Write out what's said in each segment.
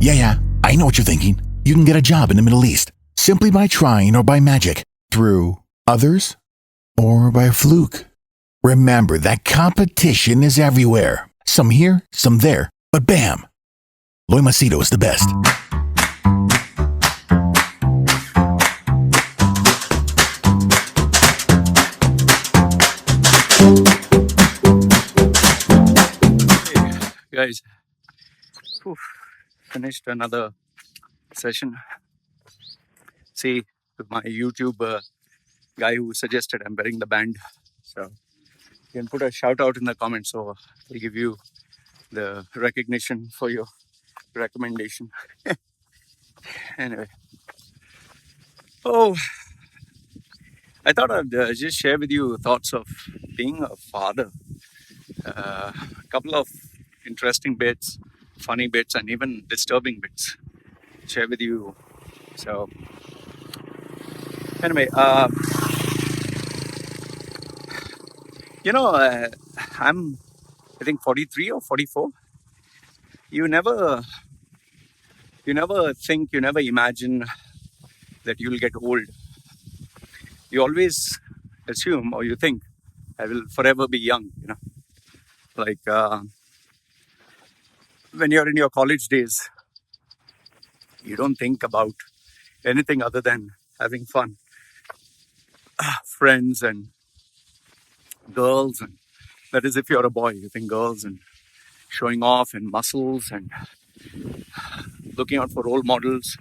Yeah, I know what you're thinking. You can get a job in the Middle East simply by trying or by magic, through others, or by fluke. Remember that competition is everywhere. Some here, some there, but bam! Loy Machedo is the best. Hey, guys, finished another session. See, with my YouTube guy who suggested I'm wearing the band. So you can put a shout out in the comments, so I'll give you the recognition for your recommendation. Anyway, I thought I'd just share with you thoughts of being a father. A couple of interesting bits, funny bits, and even disturbing bits. Share with you. So anyway, I'm I think 43 or 44. You never think, you never imagine that you'll get old. You always assume or you think I will forever be young. Like when you're in your college days, you don't think about anything other than having fun, friends and girls, and that is if you're a boy, you think girls and showing off and muscles and looking out for role models.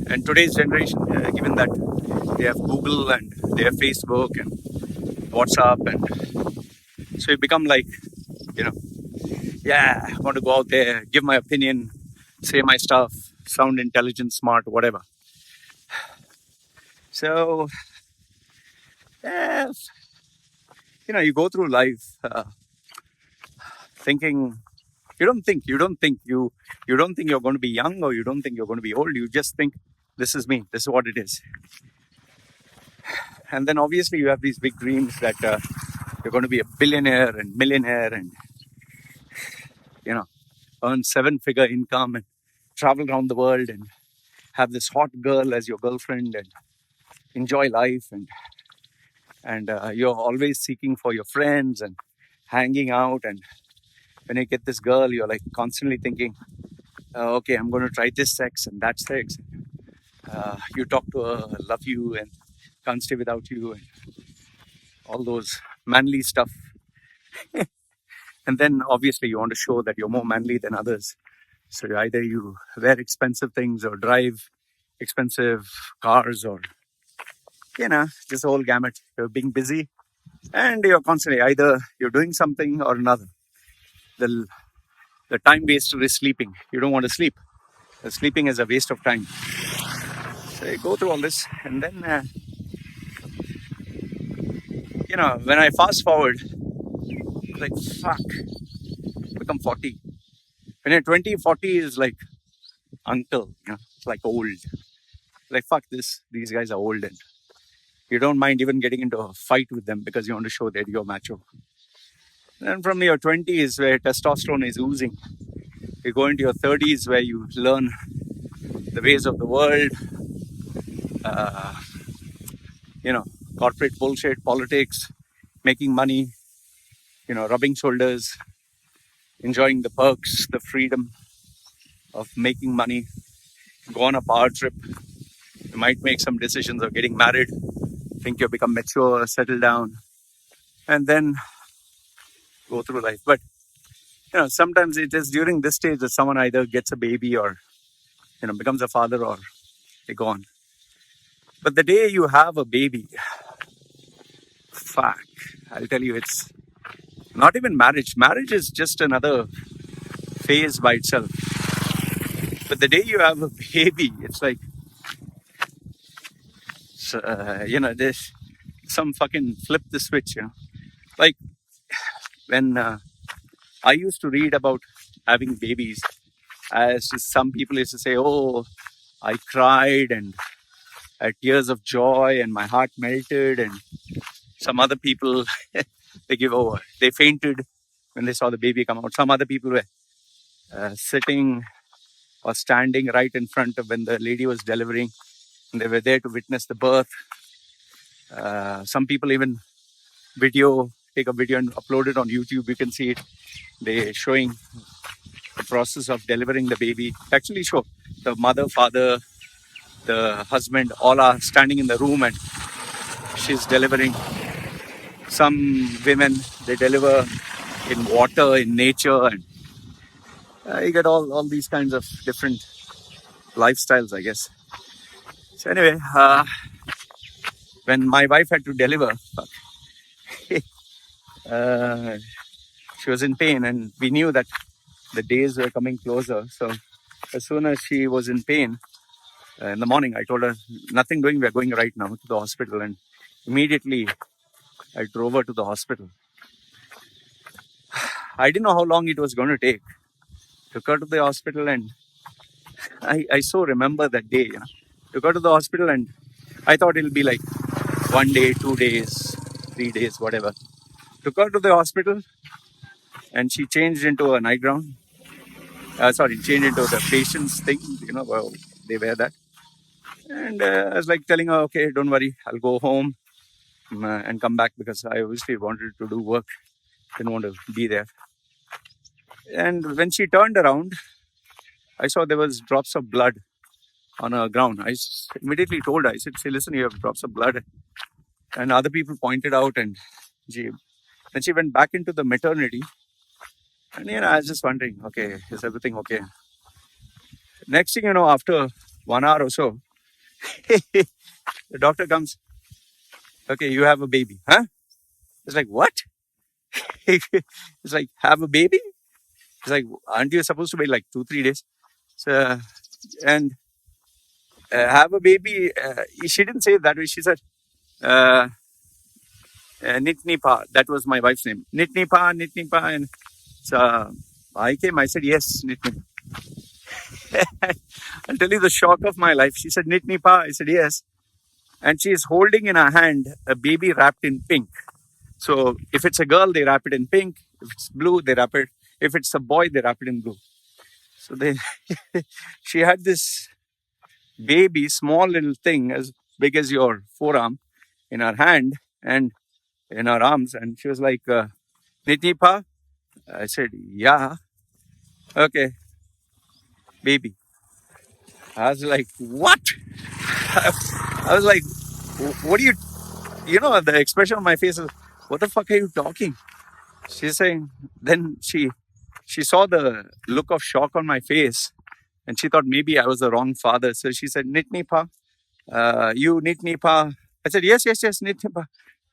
And today's generation, given that they have Google and they have Facebook and WhatsApp, and so you become like, I want to go out there, give my opinion, say my stuff, sound intelligent, smart, whatever. So, you go through life thinking. You don't think you're going to be young, or you don't think you're going to be old. You just think, this is me, this is what it is. And then obviously you have these big dreams that you're going to be a billionaire and millionaire and earn 7-figure income and travel around the world and have this hot girl as your girlfriend and enjoy life, and you're always seeking for your friends and hanging out. And when you get this girl, you're like constantly thinking, okay, I'm going to try this sex and that sex. You talk to her, love you and can't stay without you, and all those manly stuff. And then obviously you want to show that you're more manly than others. So either you wear expensive things or drive expensive cars, or this whole gamut. You're being busy and you're constantly either you're doing something or another. The time waster is sleeping. You don't want to sleep. Sleeping is a waste of time. So you go through all this, and then when I fast forward, like, fuck, become 40. When you're 20, 40 is like uncle, it's like old. Like, fuck this, these guys are old, and you don't mind even getting into a fight with them because you want to show that you're macho. And from your 20s, where testosterone is oozing, you go into your 30s, where you learn the ways of the world, corporate bullshit, politics, making money, rubbing shoulders, enjoying the perks, the freedom of making money, go on a power trip. You might make some decisions of getting married, think you've become mature, settle down, and then go through life. But sometimes it is during this stage that someone either gets a baby or becomes a father, or they go on. But the day you have a baby, fuck, I'll tell you, it's not even marriage. Marriage is just another phase by itself. But the day you have a baby, it's like, there's some fucking flip the switch, Like when I used to read about having babies, as some people used to say, oh, I cried and I had tears of joy and my heart melted, and some other people, they give over. They fainted when they saw the baby come out. Some other people were sitting or standing right in front of when the lady was delivering. And they were there to witness the birth. Some people even take a video and upload it on YouTube. You can see it. They're showing the process of delivering the baby. Actually show the mother, father, the husband, all are standing in the room and she's delivering. Some women, they deliver in water, in nature, and you get all these kinds of different lifestyles, I guess. So anyway, when my wife had to deliver, uh, she was in pain, and we knew that the days were coming closer. So as soon as she was in pain, in the morning, I told her, nothing doing, we are going right now to the hospital. And immediately I drove her to the hospital. I didn't know how long it was going to take. Took her to the hospital, and I so remember that day. Took her to the hospital, and I thought it'll be like 1 day, 2 days, 3 days, whatever. Took her to the hospital, and she changed into a nightgown. Changed into the patient's thing. Well, they wear that. And I was like telling her, okay, don't worry, I'll go home and come back, because I obviously wanted to do work, didn't want to be there. And when she turned around, I saw there was drops of blood on her ground. I immediately told her, I said, "Say, listen, you have drops of blood." And other people pointed out, and then she went back into the maternity. And I was just wondering, okay, is everything okay? Next thing you know, after 1 hour or so, the doctor comes, okay, you have a baby, huh? It's like, what? It's like, have a baby? It's like, aren't you supposed to wait like 2-3 days? So, and have a baby. She didn't say it that way. She said, Nitnipa. That was my wife's name. Nitnipa, Nitnipa. And so I came, I said, yes, Nitnipa. I'll tell you the shock of my life. She said, Nitnipa. I said, yes. And she is holding in her hand a baby wrapped in pink. So if it's a girl, they wrap it in pink. If it's blue, they wrap it. If it's a boy, they wrap it in blue. So she had this baby, small little thing as big as your forearm, in her hand and in her arms. And she was like, Nitipa? I said, yeah. Okay, baby. I was like, what? I was like, what do the expression on my face is, what the fuck are you talking? She's saying, then she saw the look of shock on my face, and she thought maybe I was the wrong father. So she said, Nitnipa, you Nitnipa. I said, yes, Nitnipa.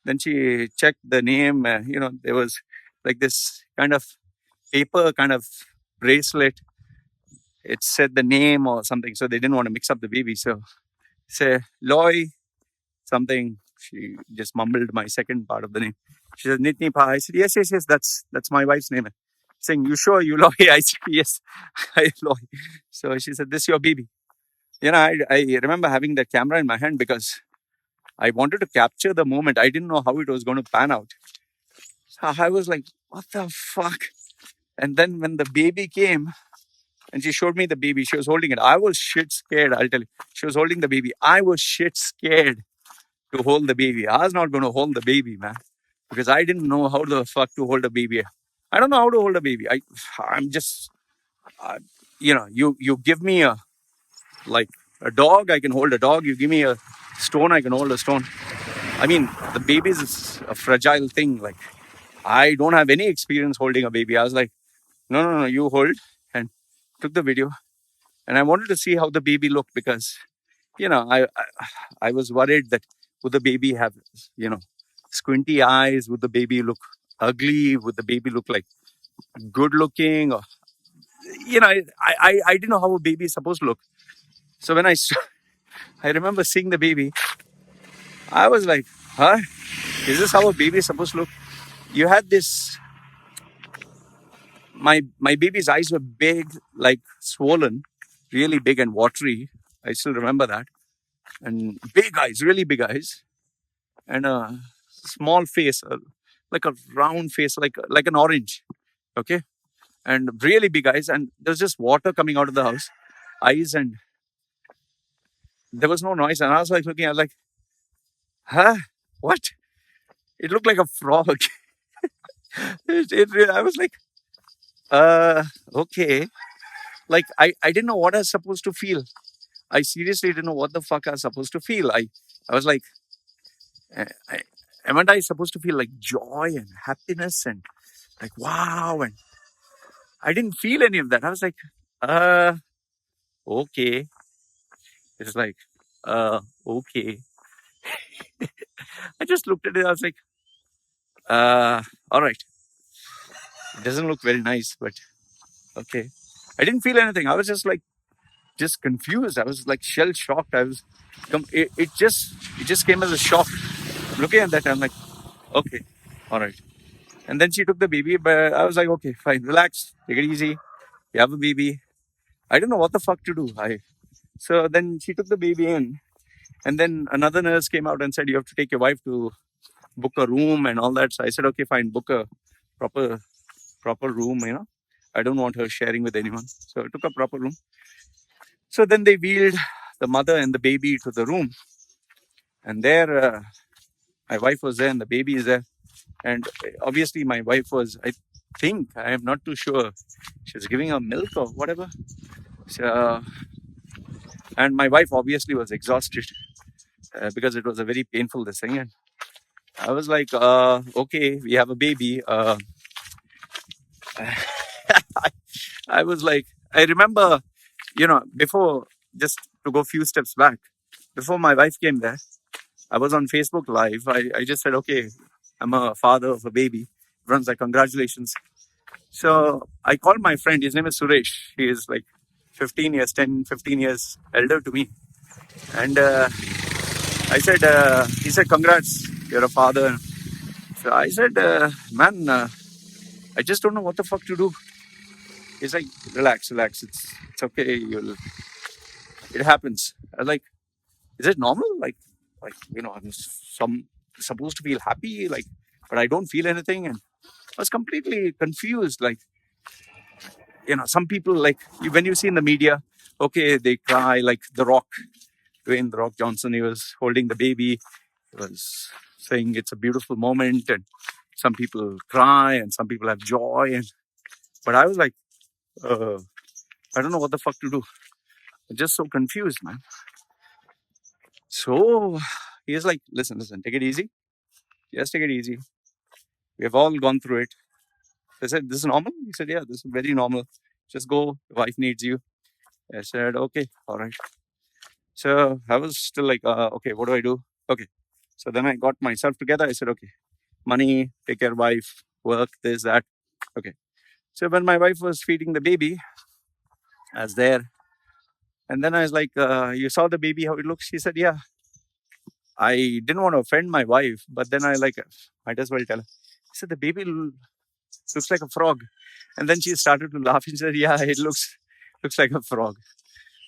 Then she checked the name. There was like this kind of paper kind of bracelet. It said the name or something. So they didn't want to mix up the baby. So say Loy something. She just mumbled my second part of the name. She said, Nitnipa. I said, yes, that's my wife's name. Saying, you sure you Loy? I said, yes, I Loy. So she said, this is your baby. I remember having that camera in my hand because I wanted to capture the moment. I didn't know how it was going to pan out. So I was like, what the fuck? And then when the baby came and she showed me the baby, she was holding it. I was shit scared, I'll tell you. She was holding the baby. I was shit scared to hold the baby. I was not going to hold the baby, man, because I didn't know how the fuck to hold a baby. I don't know how to hold a baby. I'm just, you give me a dog, I can hold a dog. You give me a stone, I can hold a stone. I mean, the baby is a fragile thing. Like, I don't have any experience holding a baby. I was like, no, you hold, and took the video. And I wanted to see how the baby looked because, I was worried that would the baby have, squinty eyes? Would the baby look ugly? Would the baby look like good looking? Or, I didn't know how a baby is supposed to look. So when I remember seeing the baby, I was like, huh? Is this how a baby is supposed to look? You had this, my baby's eyes were big, like swollen, really big and watery. I still remember that. And big eyes, really big eyes. And a small face, like a round face, like an orange. Okay. And really big eyes. And there's just water coming out of the house. eyes, and there was no noise. And I was like looking, I was like, huh? What? It looked like a frog. I was like, okay. Like, I didn't know what I was supposed to feel. I seriously didn't know what the fuck I was supposed to feel. I was like, I, am I supposed to feel like joy and happiness and like, wow? And I didn't feel any of that. I was like, uh, okay. It's like, okay. I just looked at it. I was like, all right. It doesn't look very nice, but okay. I didn't feel anything. I was just confused. I was like shell shocked. It just came as a shock. Looking at that, I'm like, okay, all right. And then she took the baby, but I was like, okay, fine, relax, take it easy. You have a baby. I don't know what the fuck to do. So then she took the baby in, and then another nurse came out and said, you have to take your wife to book a room and all that. So I said, okay, fine, book a proper room. I don't want her sharing with anyone. So I took a proper room. So then they wheeled the mother and the baby to the room, and there my wife was there and the baby is there. And obviously my wife was, I think, I am not too sure, she was giving her milk or whatever. So, and my wife obviously was exhausted because it was a very painful this thing. And I was like, okay, we have a baby. I was like, I remember, before, just to go a few steps back, before my wife came there, I was on Facebook Live. I just said, okay, I'm a father of a baby. Everyone's like, congratulations. So I called my friend. His name is Suresh. He is like 15 years elder to me. And he said, congrats, you're a father. So I said, man, I just don't know what the fuck to do. He's like, relax. It's okay. It happens. I was like, is it normal? I'm supposed to feel happy, but I don't feel anything. And I was completely confused. Some people, when you see in the media, okay, they cry, like Dwayne The Rock Johnson, he was holding the baby, he was saying it's a beautiful moment, and some people cry and some people have joy. But I was like, I don't know what the fuck to do. I'm just so confused, man. So he was like, listen, take it easy. Just take it easy. We have all gone through it. I said, this is normal? He said, yeah, this is very normal. Just go. The wife needs you. I said, okay, all right. So I was still like, okay, what do I do? Okay. So then I got myself together. I said, okay, money, take care of wife, work, this, that. Okay. So when my wife was feeding the baby, I was there. And then I was like, you saw the baby, how it looks? She said, yeah. I didn't want to offend my wife, but then I might as well tell her. I said, the baby looks like a frog. And then she started to laugh. She said, yeah, it looks like a frog.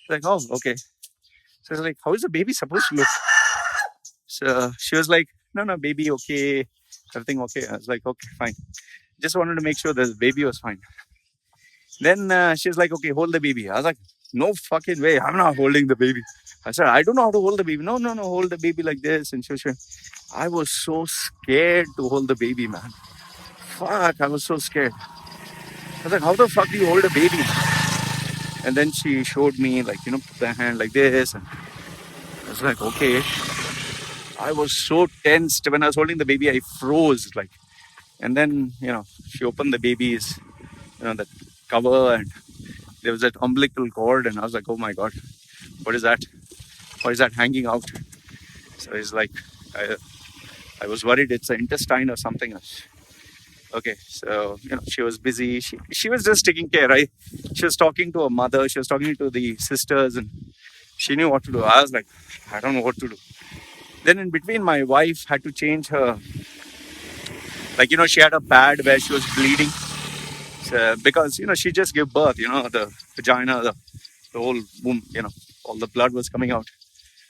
Like, oh, okay. So I was like, how is the baby supposed to look? So she was like, no, baby, okay. Everything okay. I was like, okay, fine. Just wanted to make sure the baby was fine. Then she was like, okay, hold the baby. I was like, no fucking way. I'm not holding the baby. I said, I don't know how to hold the baby. No, hold the baby like this. And she I was so scared to hold the baby, man. Fuck, I was so scared. I was like, how the fuck do you hold a baby? And then she showed me, put the hand like this. And I was like, okay. I was so tensed. When I was holding the baby, I froze. And then, she opened the baby's, the cover, and there was that umbilical cord. And I was like, oh my God, what is that? What is that hanging out? So it's like, I was worried it's an intestine or something else. Okay, so she was busy. She was just taking care. She was talking to her mother. She was talking to the sisters, and she knew what to do. I was like, I don't know what to do. Then in between, my wife had to change her. She had a pad where she was bleeding, so, because she just gave birth. The vagina, the whole womb. All the blood was coming out.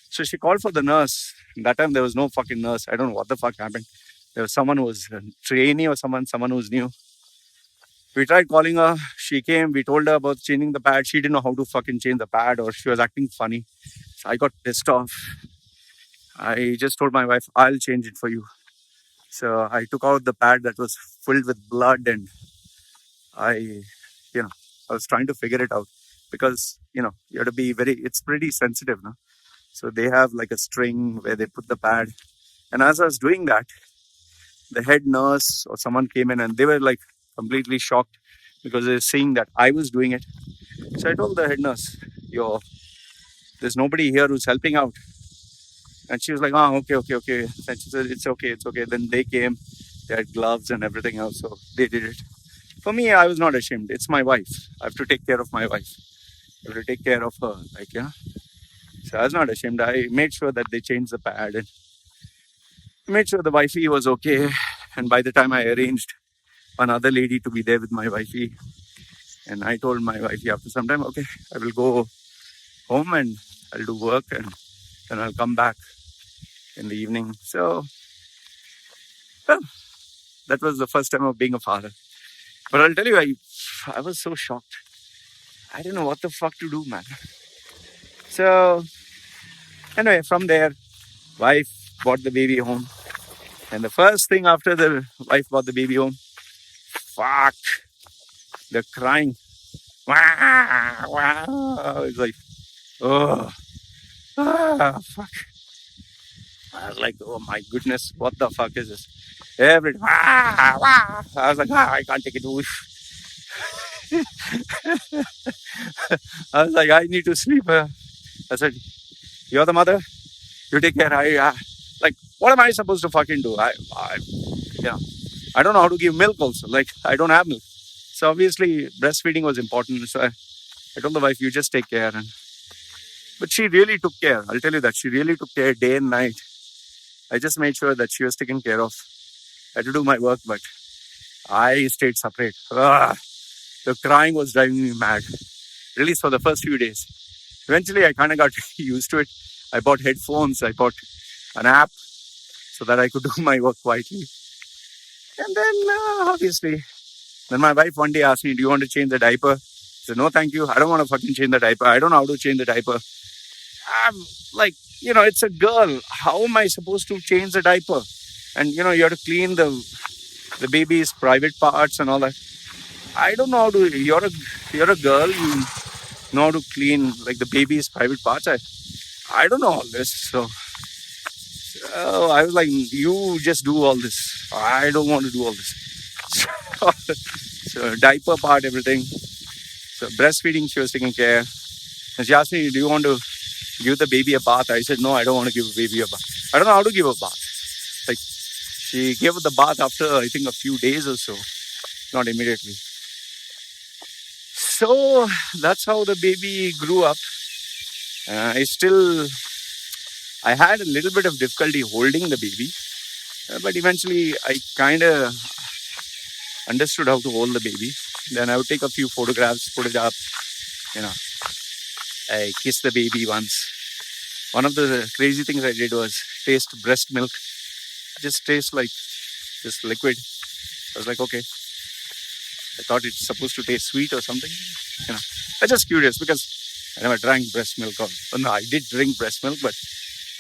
So she called for the nurse. That time there was no fucking nurse. I don't know what the fuck happened. There was someone who was a trainee or someone who was new. We tried calling her. She came. We told her about changing the pad. She didn't know how to fucking change the pad, or she was acting funny. So I got pissed off. I just told my wife, I'll change it for you. So I took out the pad that was filled with blood, and I, you know, I was trying to figure it out because, you have to be it's pretty sensitive, no? So they have like a string where they put the pad. And as I was doing that, the head nurse or someone came in and they were like completely shocked because they're seeing that I was doing it. So I told the head nurse, there's nobody here who's helping out. And she was like, oh, okay. And she said, it's okay. Then they came, they had gloves and everything else. So they did it. For me, I was not ashamed. It's my wife. I have to take care of my wife. I have to take care of her. So I was not ashamed. I made sure that they changed the pad and made sure the wifey was okay. And by the time I arranged another lady to be there with my wifey, and I told my wifey after some time, okay, I will go home and I'll do work and then I'll come back in the evening. So, well, that was the first time of being a father. But I'll tell you, I was so shocked. I didn't know what the fuck to do, man. So, anyway, from there, wife brought the baby home. And the first thing after the wife brought the baby home, fuck, the crying. Wow. It's like, oh, fuck. I was like, oh my goodness, what the fuck is this? Every I was like, I can't take it. I was like, I need to sleep. I said, you're the mother. You take care. Like, what am I supposed to fucking do? I don't know how to give milk also. Like, I don't have milk. So obviously, breastfeeding was important. So I told the wife, you just take care. But she really took care. I'll tell you that. She really took care day and night. I just made sure that she was taken care of. I had to do my work, but I stayed separate. The crying was driving me mad. At least for the first few days. Eventually, I kind of got used to it. I bought headphones. I bought an app so that I could do my work quietly. And then, obviously, then my wife one day asked me, do you want to change the diaper? I said, no, thank you. I don't want to fucking change the diaper. I don't know how to change the diaper. I'm like, it's a girl. How am I supposed to change the diaper? And, you have to clean the baby's private parts and all that. I don't know how to. You're a girl. You know how to clean like the baby's private parts. I don't know all this. So I was like, you just do all this. I don't want to do all this. So diaper part, everything. So breastfeeding, she was taking care. And she asked me, do you want to give the baby a bath? I said, no, I don't want to give a baby a bath. I don't know how to give a bath. Like, she gave the bath after, I think, a few days or so, not immediately. So that's how the baby grew up. I had a little bit of difficulty holding the baby, but eventually I kind of understood how to hold the baby. Then I would take a few photographs, put it up, I kissed the baby once. One of the crazy things I did was taste breast milk. Just taste like just liquid. I was like, okay. I thought it's supposed to taste sweet or something. I was just curious because I never drank breast milk. No, I did drink breast milk, but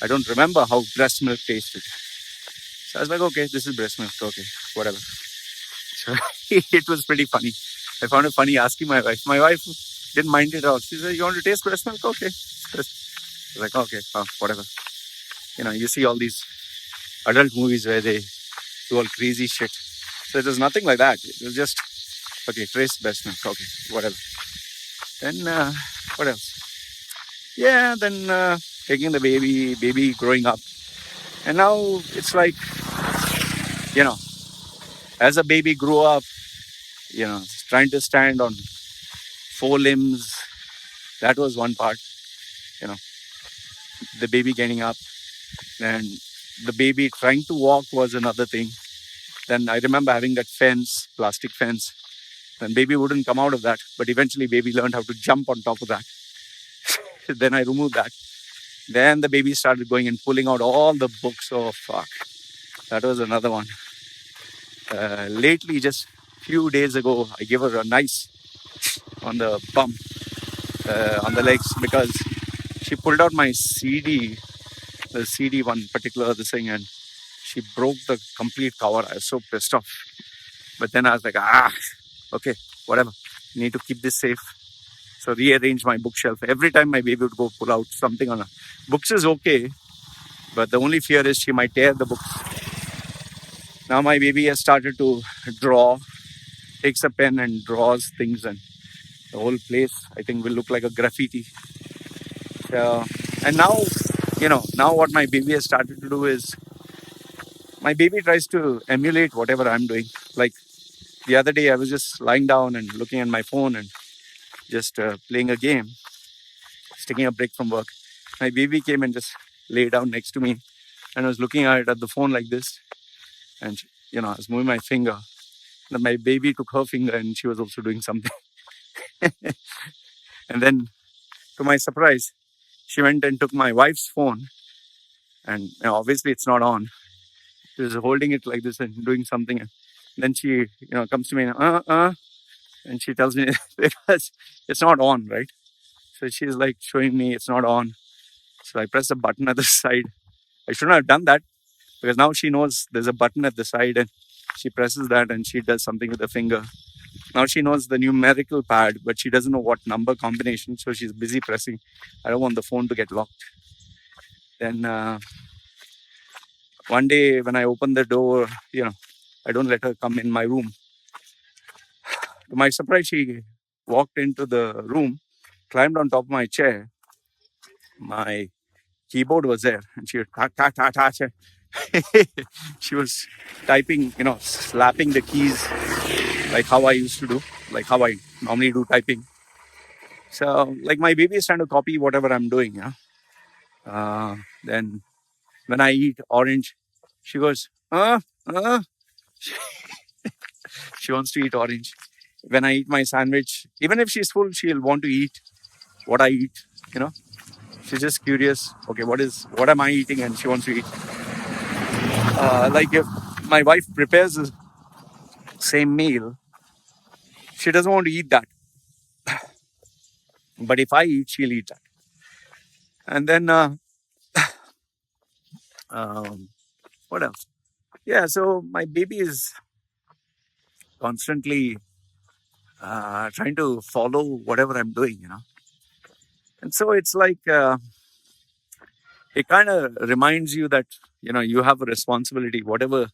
I don't remember how breast milk tasted. So I was like, okay, this is breast milk. Okay, whatever. So it was pretty funny. I found it funny asking my wife. My wife didn't mind it at all. She said, you want to taste breast milk? Okay. I was like, okay, whatever. You see all these adult movies where they do all crazy shit. So it was nothing like that. It was just, okay, taste breast milk. Okay, whatever. Then, what else? Yeah, then taking the baby growing up. And now it's like, as a baby grew up, trying to stand on 4 limbs. That was one part, the baby getting up. And the baby trying to walk was another thing. Then I remember having that fence, plastic fence. Then baby wouldn't come out of that. But eventually baby learned how to jump on top of that. Then I removed that. Then the baby started going and pulling out all the books. Oh, fuck. That was another one. Lately, just few days ago, I gave her a nice on the bum, on the legs, because she pulled out my CD, the CD one particular thing, and she broke the complete cover. I was so pissed off. But then I was like, okay, whatever. Need to keep this safe. So rearrange my bookshelf. Every time my baby would go pull out something on her. Books is okay, but the only fear is she might tear the books. Now my baby has started to draw, takes a pen and draws things, and the whole place, I think, will look like a graffiti. And now, now what my baby has started to do is my baby tries to emulate whatever I'm doing. Like the other day, I was just lying down and looking at my phone and just playing a game, just taking a break from work. My baby came and just lay down next to me, and I was looking at the phone like this, and I was moving my finger. Then my baby took her finger, and she was also doing something. And then, to my surprise, she went and took my wife's phone, and obviously it's not on. She was holding it like this and doing something. And then she, comes to me and she tells me because it's not on, right? So she's like showing me it's not on. So I press a button at the side. I shouldn't have done that, because now she knows there's a button at the side, and she presses that and she does something with her finger. Now she knows the numerical pad, but she doesn't know what number combination. So she's busy pressing. I don't want the phone to get locked. Then one day when I open the door, I don't let her come in my room. To my surprise, she walked into the room, climbed on top of my chair. My keyboard was there, and she would she was typing, slapping the keys like how I used to do, like how I normally do typing. So, like, my baby is trying to copy whatever I'm doing. Then when I eat orange, she goes, she wants to eat orange. When I eat my sandwich, even if she's full, she'll want to eat what I eat. She's just curious. Okay, what am I eating, and she wants to eat. Like if my wife prepares the same meal, she doesn't want to eat that. But if I eat, she'll eat that. And then what else? Yeah, so my baby is constantly trying to follow whatever I'm doing. And so it's like it kind of reminds you that you have a responsibility. Whatever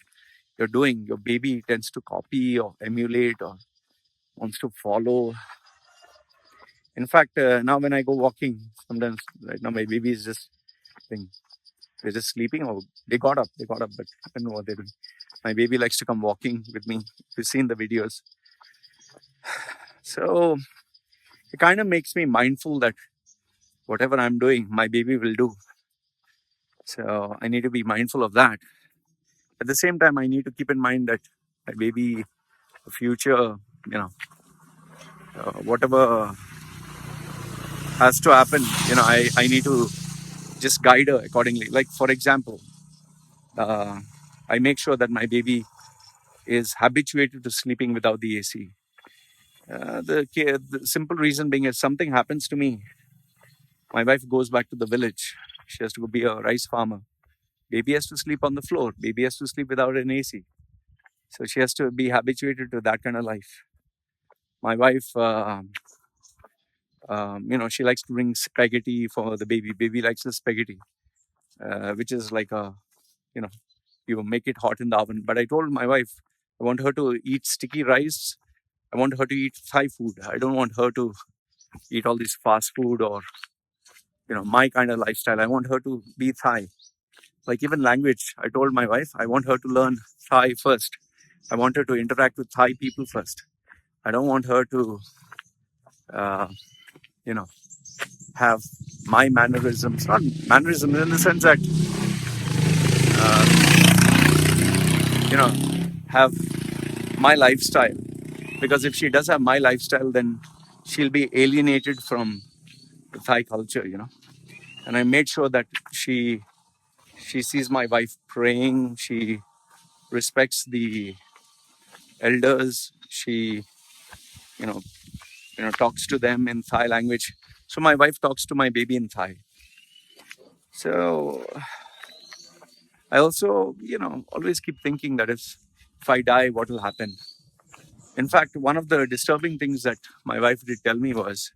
you're doing, your baby tends to copy or emulate or wants to follow. In fact, now when I go walking, sometimes right now my baby is just they're just sleeping, or they got up, but I don't know what they're doing. My baby likes to come walking with me. You've seen the videos. So it kind of makes me mindful that whatever I'm doing, my baby will do. So I need to be mindful of that. At the same time, I need to keep in mind that my baby, the future, whatever has to happen, I need to just guide her accordingly. Like, for example, I make sure that my baby is habituated to sleeping without the AC. The simple reason being, if something happens to me, my wife goes back to the village. She has to go be a rice farmer. Baby has to sleep on the floor. Baby has to sleep without an AC. So she has to be habituated to that kind of life. My wife, she likes to bring spaghetti for the baby. Baby likes the spaghetti, which is like you make it hot in the oven. But I told my wife, I want her to eat sticky rice. I want her to eat Thai food. I don't want her to eat all this fast food or, my kind of lifestyle. I want her to be Thai. Like even language, I told my wife, I want her to learn Thai first. I want her to interact with Thai people first. I don't want her to, uh, have my mannerisms, not mannerisms in the sense that, have my lifestyle. Because if she does have my lifestyle, then she'll be alienated from the Thai culture, And I made sure that she sees my wife praying. She respects the elders. She, you know, talks to them in Thai language. So my wife talks to my baby in Thai. So I also, always keep thinking that if I die, what will happen? In fact, one of the disturbing things that my wife did tell me was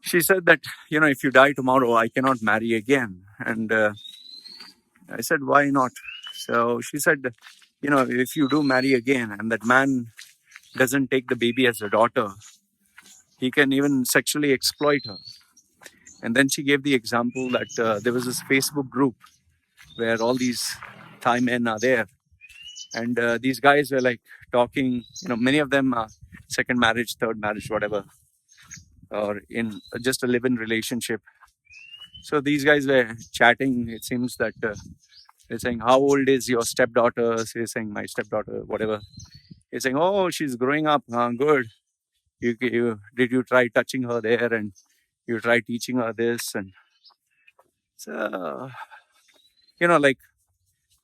she said that, if you die tomorrow, I cannot marry again. And I said, why not? So she said, if you do marry again and that man doesn't take the baby as a daughter, he can even sexually exploit her. And then she gave the example that there was this Facebook group where all these Thai men are there. And these guys were like talking, many of them are second marriage, third marriage, whatever, or in just a live in relationship. So these guys were chatting. It seems that they're saying, how old is your stepdaughter? So he's saying, my stepdaughter, whatever. He's saying, oh, she's growing up. Good. Did you try touching her there? And you try teaching her this? And so, like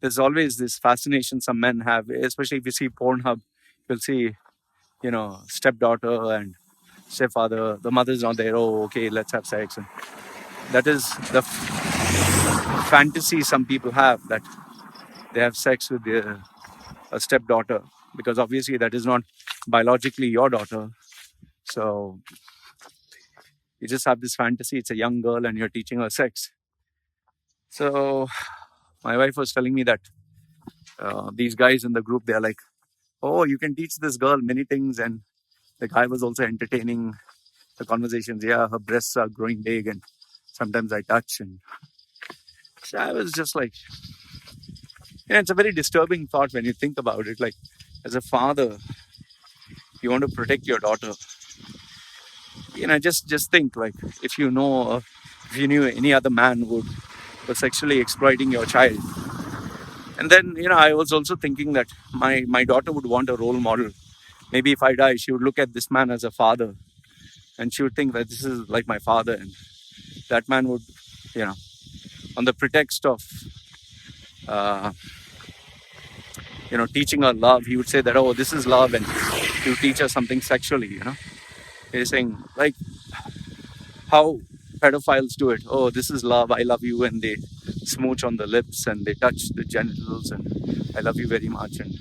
there's always this fascination some men have, especially if you see Pornhub, you'll see, stepdaughter and stepfather. The mother's not there. Oh, okay, let's have sex. And that is the fantasy some people have, that they have sex with a stepdaughter, because obviously that is not biologically your daughter. So you just have this fantasy. It's a young girl and you're teaching her sex. So my wife was telling me that these guys in the group, they're like, oh, you can teach this girl many things. And the guy was also entertaining the conversations. Yeah, her breasts are growing big and sometimes I touch. And so I was just like, it's a very disturbing thought when you think about it. Like, as a father, you want to protect your daughter. Just think, like, if you knew any other man was sexually exploiting your child. And then, I was also thinking that my daughter would want a role model. Maybe if I die, she would look at this man as a father and she would think that this is like my father. And that man would, on the pretext of, uh, teaching her love, he would say that, oh, this is love. And he would teach her something sexually, He's saying, like, how pedophiles do it. Oh, this is love. I love you. And they smooch on the lips and they touch the genitals. And I love you very much. And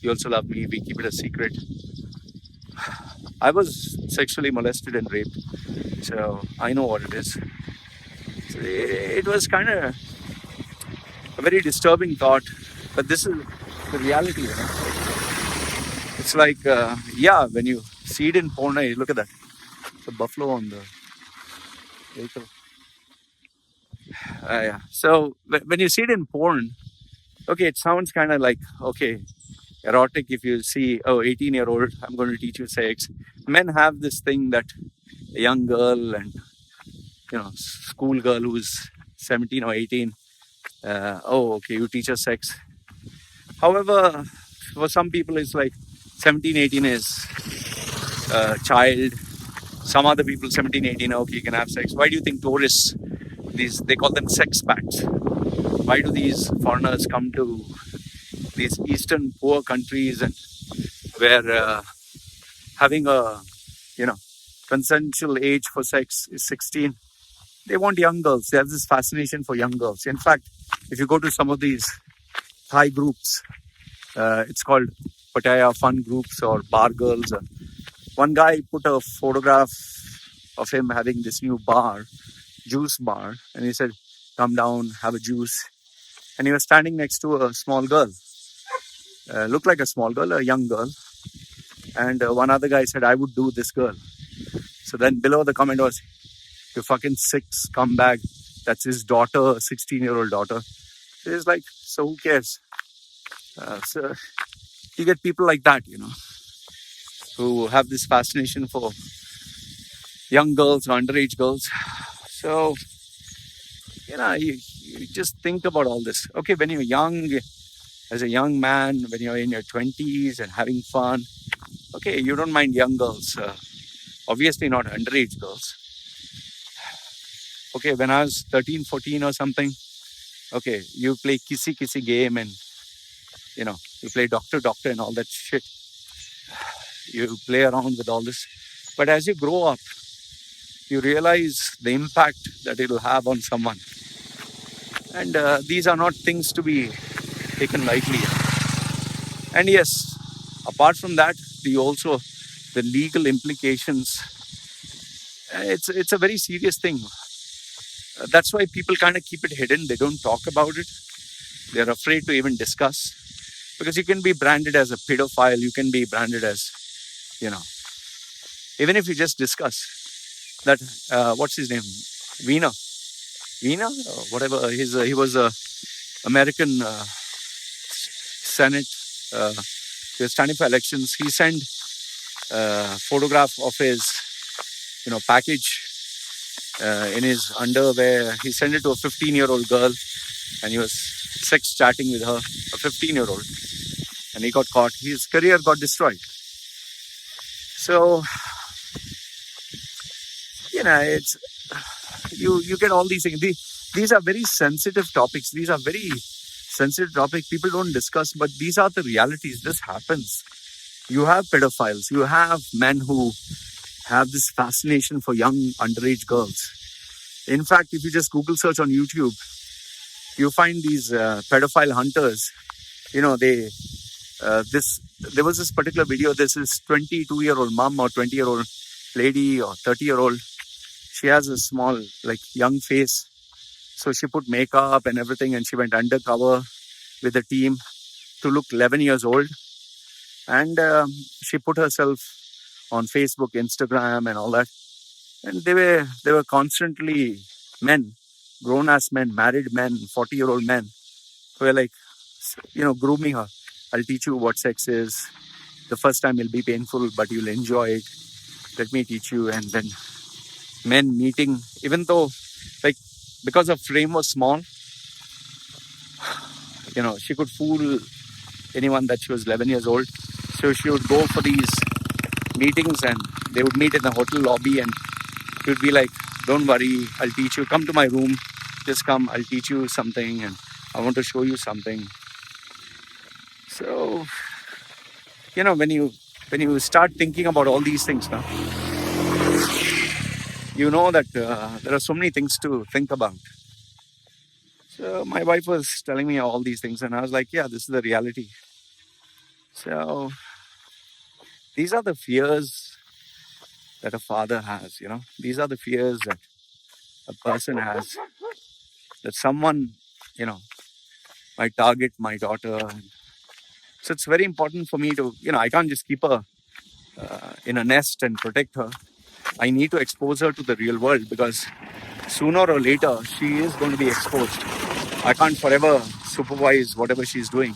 you also love me. We keep it a secret. I was sexually molested and raped. So I know what it is. So it was kind of a very disturbing thought. But this is the reality, It's like, when you see it in porn, look at that. It's a buffalo on the vehicle. Yeah. So when you see it in porn, okay, it sounds kind of like, okay, erotic. If you see, oh, 18-year-old, I'm going to teach you sex. Men have this thing that a young girl and, school girl who's 17 or 18, oh, okay, you teach her sex. However, for some people, it's like 17, 18 is a child. Some other people, 17, 18, okay, you can have sex. Why do you think tourists, they call them sex packs? Why do these foreigners come to these eastern poor countries and where having a, consensual age for sex is 16? They want young girls. They have this fascination for young girls. In fact, if you go to some of these Thai groups, it's called Pattaya fun groups or bar girls. One guy put a photograph of him having this new bar, juice bar, and he said, come down, have a juice. And he was standing next to a small girl. Looked like a small girl, a young girl. And one other guy said, I would do this girl. So then below the comment was, you fucking sick scumbag. That's his daughter, a 16-year-old daughter. So he's like, so who cares? So you get people like that, who have this fascination for young girls or underage girls. So, you just think about all this. Okay, when you're young, as a young man, when you're in your 20s and having fun, okay, you don't mind young girls. Obviously not underage girls. Okay, when I was 13, 14 or something, okay, you play kissy game and, you play doctor and all that shit. You play around with all this. But as you grow up, you realize the impact that it'll have on someone. And these are not things to be taken lightly. And yes, apart from that, the legal implications. It's a very serious thing. That's why people kind of keep it hidden. They don't talk about it. They're afraid to even discuss, because you can be branded as a pedophile. You can be branded as, you know, even if you just discuss that. What's his name? Veena, or whatever. He was a American Senate. Uh, he was standing for elections. He sent a photograph of his, package in his underwear. He sent it to a 15-year-old girl, and he was sex chatting with her, a 15-year-old, and he got caught. His career got destroyed. So, it's you get all these things. These are very sensitive topics. These are very sensitive topics people don't discuss, but these are the realities. This happens. You have pedophiles. You have men who have this fascination for young underage girls. In fact, if you just Google search on YouTube, you find these pedophile hunters. There was this particular video. This is 22-year-old mom or 20-year-old lady or 30-year-old. She has a small, young face. So she put makeup and everything, and she went undercover with the team to look 11 years old. And she put herself on Facebook, Instagram, and all that. And they were constantly men, grown-ass men, married men, 40-year-old men, who were grooming her. I'll teach you what sex is. The first time will be painful, but you'll enjoy it. Let me teach you. And then men meeting, even though, because her frame was small, she could fool anyone that she was 11 years old. So she would go for these meetings, and they would meet in the hotel lobby, and she would be like, don't worry, I'll teach you. Come to my room. Just come. I'll teach you something, and I want to show you something. So, when you start thinking about all these things now, you know that there are so many things to think about. So my wife was telling me all these things, and I was like, yeah, this is the reality. So these are the fears that a father has, These are the fears that a person has, that someone, might target my daughter. So it's very important for me to, I can't just keep her in a nest and protect her. I need to expose her to the real world, because sooner or later she is going to be exposed. I can't forever supervise whatever she's doing.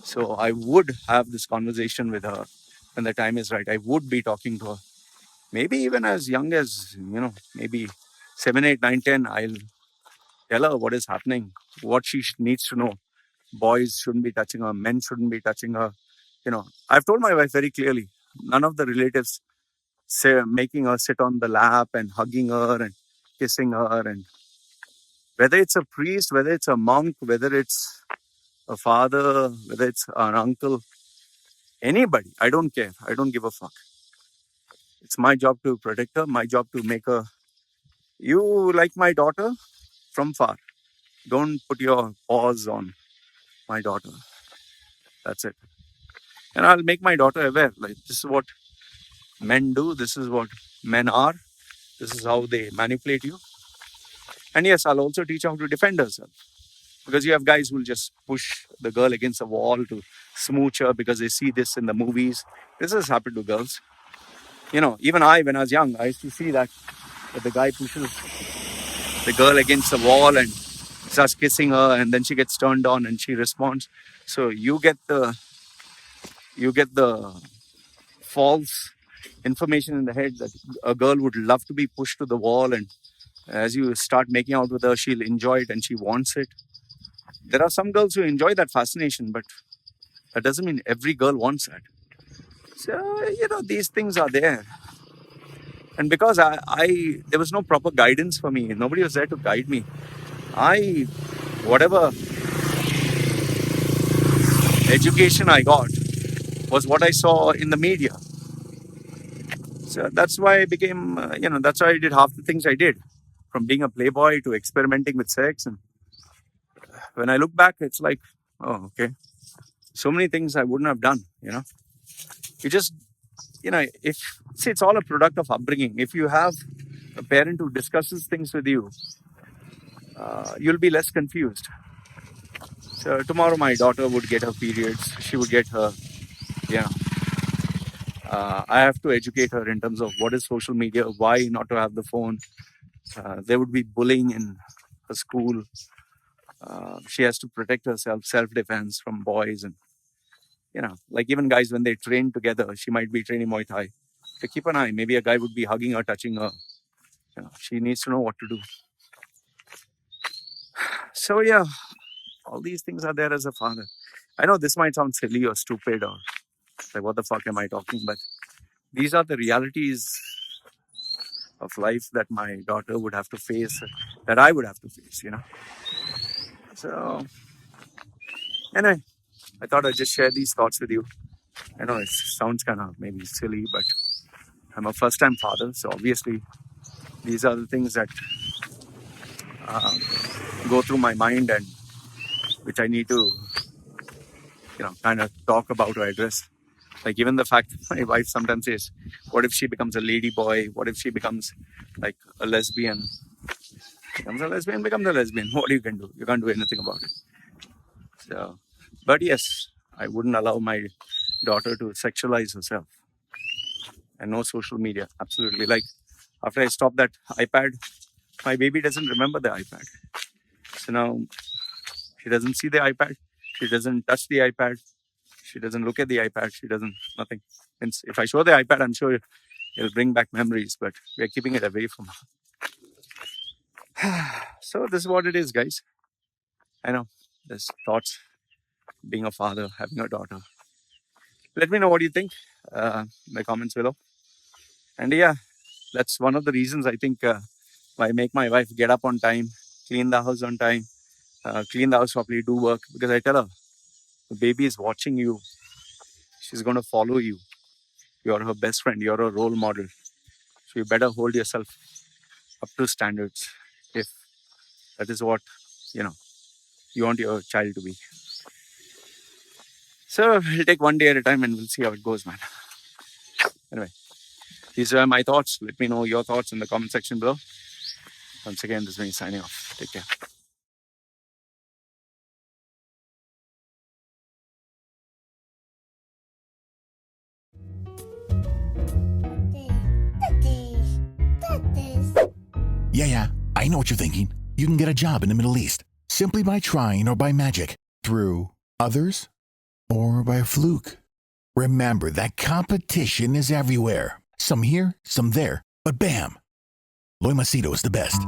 So I would have this conversation with her when the time is right. I would be talking to her. Maybe even as young as, maybe 7, 8, 9, 10, I'll tell her what is happening, what she needs to know. Boys shouldn't be touching her. Men shouldn't be touching her. I've told my wife very clearly, none of the relatives say making her sit on the lap and hugging her and kissing her. And whether it's a priest, whether it's a monk, whether it's a father, whether it's an uncle, anybody, I don't care. I don't give a fuck. It's my job to protect her, my job to make her, you like my daughter from far. Don't put your paws on my daughter. That's it. And I'll make my daughter aware, this is what men do. This is what men are. This is how they manipulate you. And yes, I'll also teach her how to defend herself. Because you have guys who will just push the girl against the wall to smooch her because they see this in the movies. This has happened to girls. Even when I was young, I used to see that the guy pushes the girl against the wall and starts kissing her, and then she gets turned on and she responds. So you get the false information in the head that a girl would love to be pushed to the wall, and as you start making out with her, she'll enjoy it and she wants it. There are some girls who enjoy that fascination, but that doesn't mean every girl wants that. So, these things are there. And because I there was no proper guidance for me, nobody was there to guide me. Whatever education I got, was what I saw in the media. So that's why I became, that's why I did half the things I did, from being a playboy to experimenting with sex. And when I look back, it's like, oh, okay. So many things I wouldn't have done, You just, if, see, it's all a product of upbringing. If you have a parent who discusses things with you, you'll be less confused. So tomorrow my daughter would get her periods. She would get her, yeah. I have to educate her in terms of what is social media, why not to have the phone. There would be bullying in her school. She has to protect herself, self-defense from boys. And, like even guys, when they train together, she might be training Muay Thai. So keep an eye. Maybe a guy would be hugging her, touching her. She needs to know what to do. So, yeah, all these things are there as a father. I know this might sound silly or stupid or like, what the fuck am I talking? But these are the realities of life that my daughter would have to face, that I would have to face, So, anyway, I thought I'd just share these thoughts with you. I know it sounds kind of maybe silly, but I'm a first-time father, so obviously these are the things that go through my mind and which I need to, kind of talk about or address. Like even the fact that my wife sometimes says, what if she becomes a lady boy? What if she becomes like a lesbian? Becomes a lesbian. What you can do? You can't do anything about it. So, but yes, I wouldn't allow my daughter to sexualize herself. And no social media. Absolutely. Like after I stopped that iPad, my baby doesn't remember the iPad. So now she doesn't see the iPad. She doesn't touch the iPad. She doesn't look at the iPad. She doesn't, nothing. And if I show the iPad, I'm sure it'll bring back memories, but we're keeping it away from her. So this is what it is, guys. I know there's thoughts, being a father, having a daughter. Let me know what you think in the comments below. And yeah, that's one of the reasons I think I make my wife get up on time, clean the house on time, clean the house properly, do work. Because I tell her, the baby is watching you. She's going to follow you. You're her best friend. You're a role model. So you better hold yourself up to standards if that is what, you want your child to be. So we'll take one day at a time and we'll see how it goes, man. Anyway, these are my thoughts. Let me know your thoughts in the comment section below. Once again, this is me signing off. Take care. Yeah, I know what you're thinking. You can get a job in the Middle East simply by trying or by magic, through others or by fluke. Remember that competition is everywhere. Some here, some there, but bam! Loy Machedo is the best.